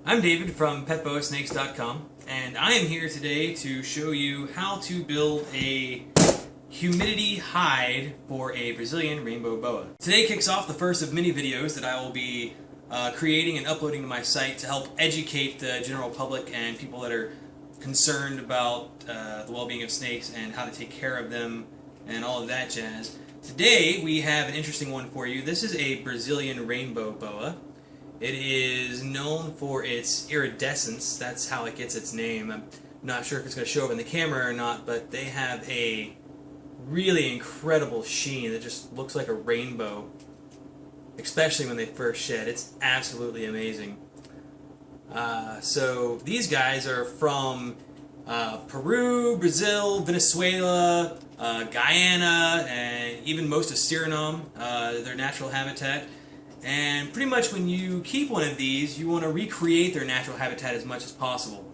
I'm David from PetBoaSnakes.com, and I am here today to show you how to build a humidity hide for a Brazilian Rainbow Boa. Today kicks off the first of many videos that I will be creating and uploading to my site to help educate the general public and people that are concerned about the well-being of snakes and how to take care of them and all of that jazz. Today we have an interesting one for you. This is a Brazilian Rainbow Boa. It is known for its iridescence. That's how it gets its name. I'm not sure if it's going to show up in the camera or not, but they have a really incredible sheen that just looks like a rainbow, especially when they first shed. It's absolutely amazing. So these guys are from Peru, Brazil, Venezuela, Guyana, and even most of Suriname, their natural habitat. And pretty much when you keep one of these, you want to recreate their natural habitat as much as possible.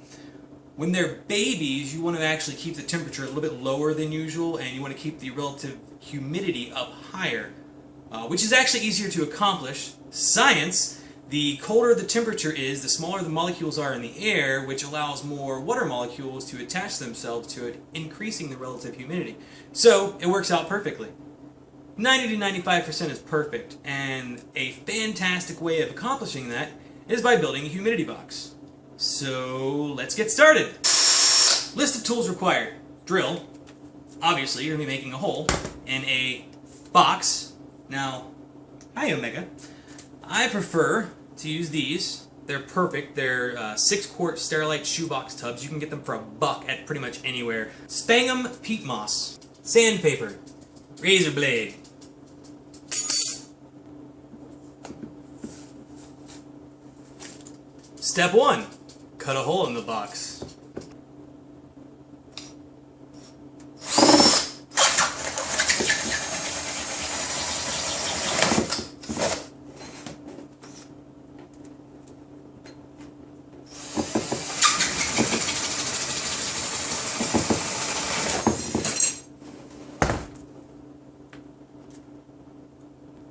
When they're babies, you want to actually keep the temperature a little bit lower than usual, and you want to keep the relative humidity up higher, which is actually easier to accomplish. Science! The colder the temperature is, the smaller the molecules are in the air, which allows more water molecules to attach themselves to it, increasing the relative humidity. So, it works out perfectly. 90 to 95% is perfect, and a fantastic way of accomplishing that is by building a humidity box. So, let's get started! List of tools required. Drill. Obviously, you're going to be making a hole in a box. Now, hi Omega. I prefer to use these. They're perfect. They're 6-quart Sterilite shoebox tubs. You can get them for $1 at pretty much anywhere. Sphagnum peat moss, sandpaper, razor blade. Step 1. Cut a hole in the box.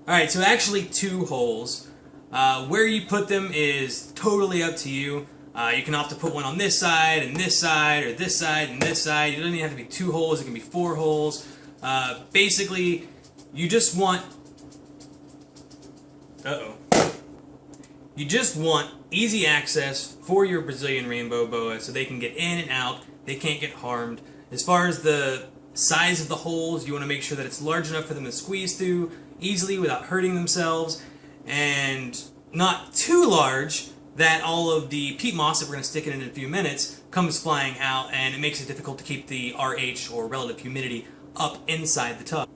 Alright, so actually 2 holes. Where you put them is totally up to you. You can opt to put one on this side, and this side, or this side, and this side. It doesn't even have to be 2 holes, it can be 4 holes. Basically, you just want... You just want easy access for your Brazilian Rainbow Boa so they can get in and out, they can't get harmed. As far as the size of the holes, you want to make sure that it's large enough for them to squeeze through easily without hurting themselves, and not too large that all of the peat moss that we're going to stick in a few minutes comes flying out, and it makes it difficult to keep the RH, or relative humidity, up inside the tub.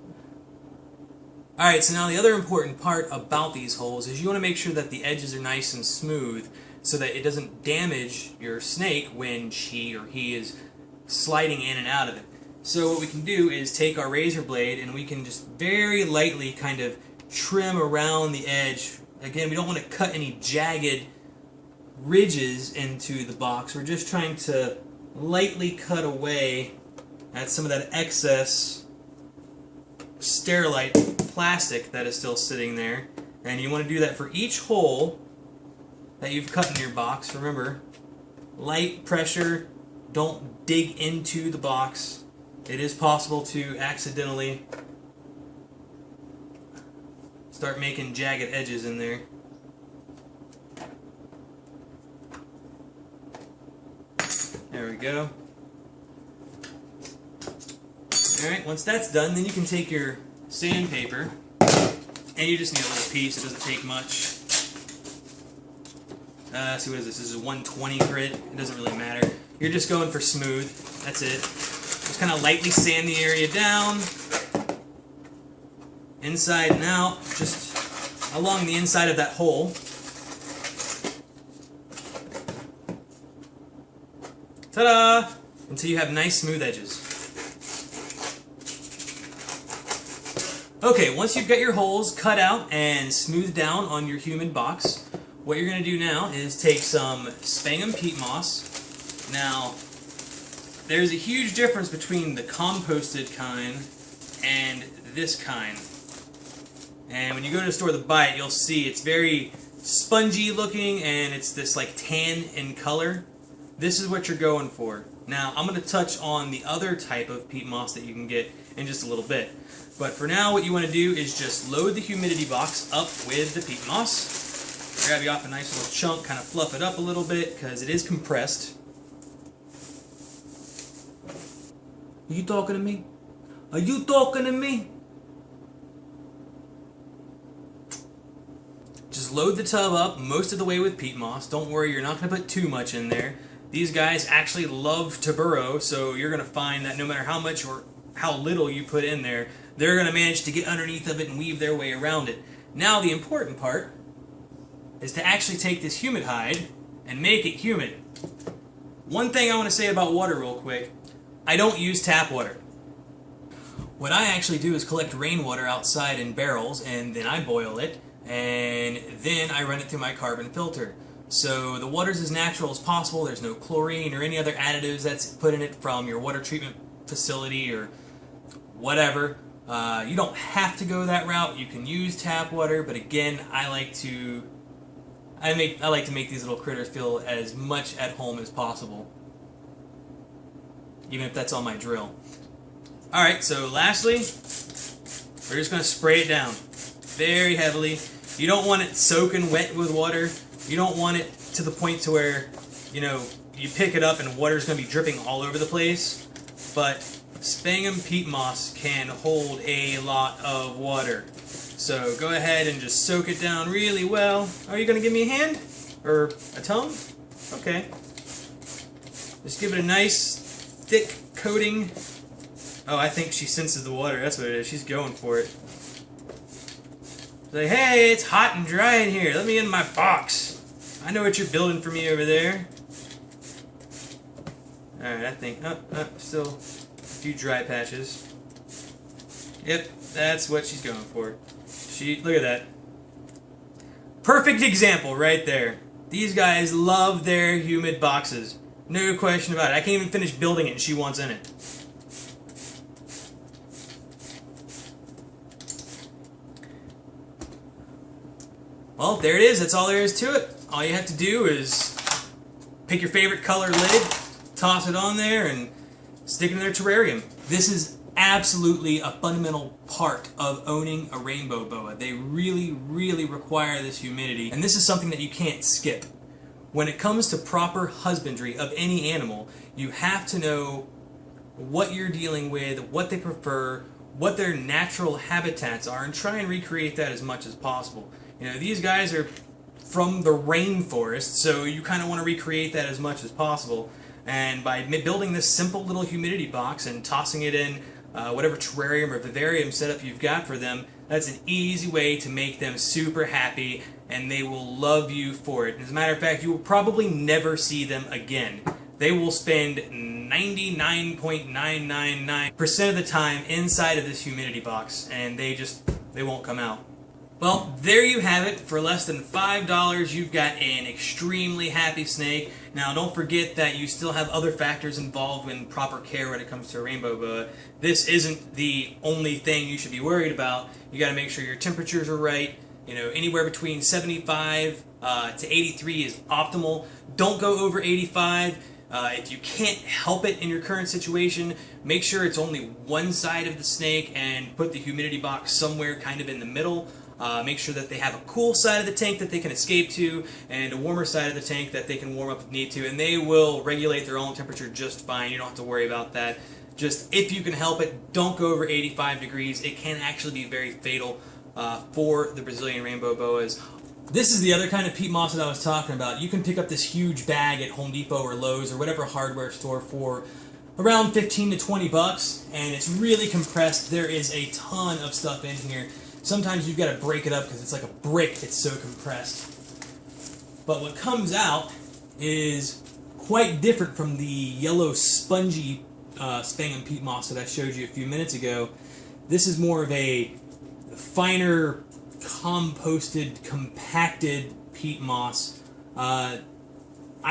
Alright, so now the other important part about these holes is you want to make sure that the edges are nice and smooth so that it doesn't damage your snake when she or he is sliding in and out of it. So what we can do is take our razor blade and we can just very lightly kind of trim around the edge. Again, we don't want to cut any jagged ridges into the box. We're just trying to lightly cut away at some of that excess Sterilite plastic that is still sitting there. And you want to do that for each hole that you've cut in your box. Remember, light pressure, don't dig into the box. It is possible to accidentally start making jagged edges in there. There we go. Alright, once that's done, then you can take your sandpaper, and you just need a little piece. It doesn't take much. See, what is this? This is a 120 grit. It doesn't really matter. You're just going for smooth. That's it. Just kind of lightly sand the area down, inside and out, just along the inside of that hole. Ta-da! Until you have nice smooth edges. Okay, once you've got your holes cut out and smoothed down on your humid box, what you're going to do now is take some Sphagnum peat moss. Now, there's a huge difference between the composted kind and this kind. And when you go to the store to buy it, you'll see it's very spongy looking and it's this like tan in color, this is what you're going for. Now I'm going to touch on the other type of peat moss that you can get in just a little bit. But for now what you want to do is just load the humidity box up with the peat moss. Grab you off a nice little chunk, kind of fluff it up a little bit because it is compressed. Are you talking to me? Are you talking to me? Just load the tub up most of the way with peat moss. Don't worry, you're not going to put too much in there. These guys actually love to burrow, so you're going to find that no matter how much or how little you put in there, they're going to manage to get underneath of it and weave their way around it. Now the important part is to actually take this humid hide and make it humid. One thing I want to say about water real quick, I don't use tap water. What I actually do is collect rainwater outside in barrels and then I boil it and then I run it through my carbon filter. So the water's as natural as possible. There's no chlorine or any other additives that's put in it from your water treatment facility or whatever. You don't have to go that route. You can use tap water, but again, I like to make these little critters feel as much at home as possible, even if that's on my drill. Alright, so lastly, we're just going to spray it down very heavily. You don't want it soaking wet with water. You don't want it to the point to where, you know, you pick it up and water's going to be dripping all over the place. But Sphagnum peat moss can hold a lot of water. So go ahead and just soak it down really well. Are you going to give me a hand? Or a tongue? Okay. Just give it a nice, thick coating. Oh, I think she senses the water. That's what it is. She's going for it. Like, hey, it's hot and dry in here. Let me in my box. I know what you're building for me over there. Alright, I think... still a few dry patches. Yep, that's what she's going for. Look at that. Perfect example right there. These guys love their humid boxes. No question about it. I can't even finish building it and she wants in it. Well, there it is. That's all there is to it. All you have to do is pick your favorite color lid, toss it on there, and stick it in their terrarium. This is absolutely a fundamental part of owning a rainbow boa. They really, really require this humidity, and this is something that you can't skip. When it comes to proper husbandry of any animal, you have to know what you're dealing with, what they prefer, what their natural habitats are, and try and recreate that as much as possible. You know, these guys are from the rainforest, so you kind of want to recreate that as much as possible. And by building this simple little humidity box and tossing it in whatever terrarium or vivarium setup you've got for them, that's an easy way to make them super happy, and they will love you for it. As a matter of fact, you will probably never see them again. They will spend 99.999% of the time inside of this humidity box, and they won't come out. Well, there you have it. For less than $5, you've got an extremely happy snake. Now, don't forget that you still have other factors involved in proper care when it comes to a rainbow boa. This isn't the only thing you should be worried about. You got to make sure your temperatures are right. You know, anywhere between 75 to 83 is optimal. Don't go over 85. If you can't help it in your current situation, make sure it's only one side of the snake and put the humidity box somewhere kind of in the middle. Make sure that they have a cool side of the tank that they can escape to and a warmer side of the tank that they can warm up if need to, and they will regulate their own temperature just fine. You don't have to worry about that. Just if you can help it, don't go over 85 degrees. It can actually be very fatal for the Brazilian Rainbow Boas. This is the other kind of peat moss that I was talking about. You can pick up this huge bag at Home Depot or Lowe's or whatever hardware store for around 15 to 20 bucks, and it's really compressed. There is a ton of stuff in here. Sometimes you've got to break it up because it's like a brick, it's so compressed. But what comes out is quite different from the yellow spongy Sphagnum peat moss that I showed you a few minutes ago. This is more of a finer, composted, compacted peat moss. I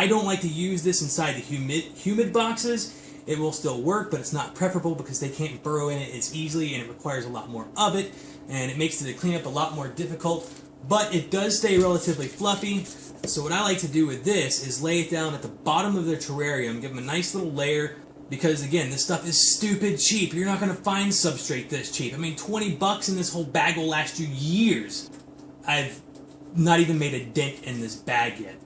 don't like to use this inside the humid boxes. It will still work, but it's not preferable because they can't burrow in it as easily and it requires a lot more of it, and it makes the cleanup a lot more difficult. but it does stay relatively fluffy. So what I like to do with this is lay it down at the bottom of their terrarium, give them a nice little layer, because again, this stuff is stupid cheap. You're not going to find substrate this cheap. I mean, 20 bucks and this whole bag will last you years. I've not even made a dent in this bag yet.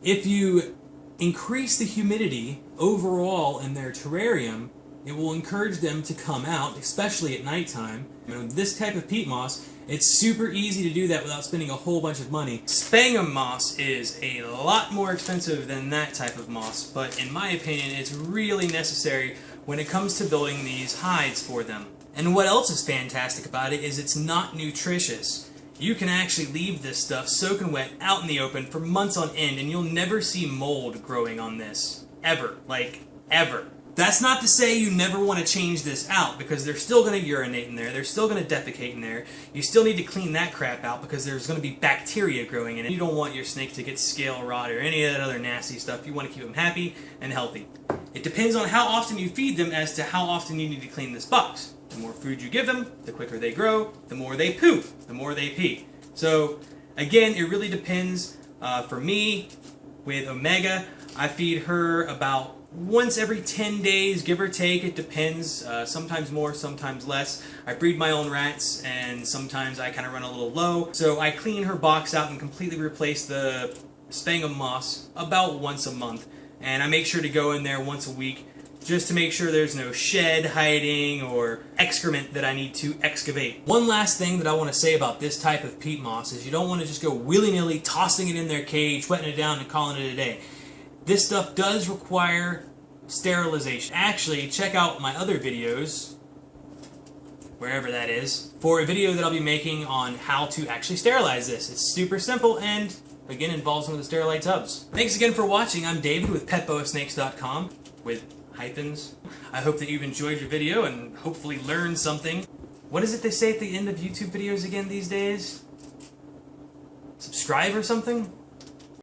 If you increase the humidity overall in their terrarium, it will encourage them to come out, especially at nighttime. And with this type of peat moss, it's super easy to do that without spending a whole bunch of money. Sphagnum moss is a lot more expensive than that type of moss, but in my opinion, it's really necessary when it comes to building these hides for them. And what else is fantastic about it is it's not nutritious. You can actually leave this stuff soaking wet out in the open for months on end, and you'll never see mold growing on this. Ever. Like, ever. That's not to say you never want to change this out, because they're still going to urinate in there, they're still going to defecate in there. You still need to clean that crap out because there's going to be bacteria growing in it. You don't want your snake to get scale rot or any of that other nasty stuff. You want to keep them happy and healthy. It depends on how often you feed them as to how often you need to clean this box. The more food you give them, the quicker they grow, the more they poop, the more they pee. So again, it really depends. For me, with Omega, I feed her about once every 10 days, give or take. It depends. Sometimes more, sometimes less. I breed my own rats, and sometimes I kind of run a little low. So I clean her box out and completely replace the sphagnum moss about once a month. And I make sure to go in there once a week just to make sure there's no shed hiding or excrement that I need to excavate. One last thing that I want to say about this type of peat moss is you don't want to just go willy-nilly tossing it in their cage, wetting it down, and calling it a day. This stuff does require sterilization. Actually, check out my other videos, wherever that is, for a video that I'll be making on how to actually sterilize this. It's super simple and, again, involves some of the Sterilite tubs. Thanks again for watching. I'm David with PetBoaSnakes.com with hyphens. I hope that you've enjoyed your video and hopefully learned something. What is it they say at the end of YouTube videos again these days? Subscribe or something?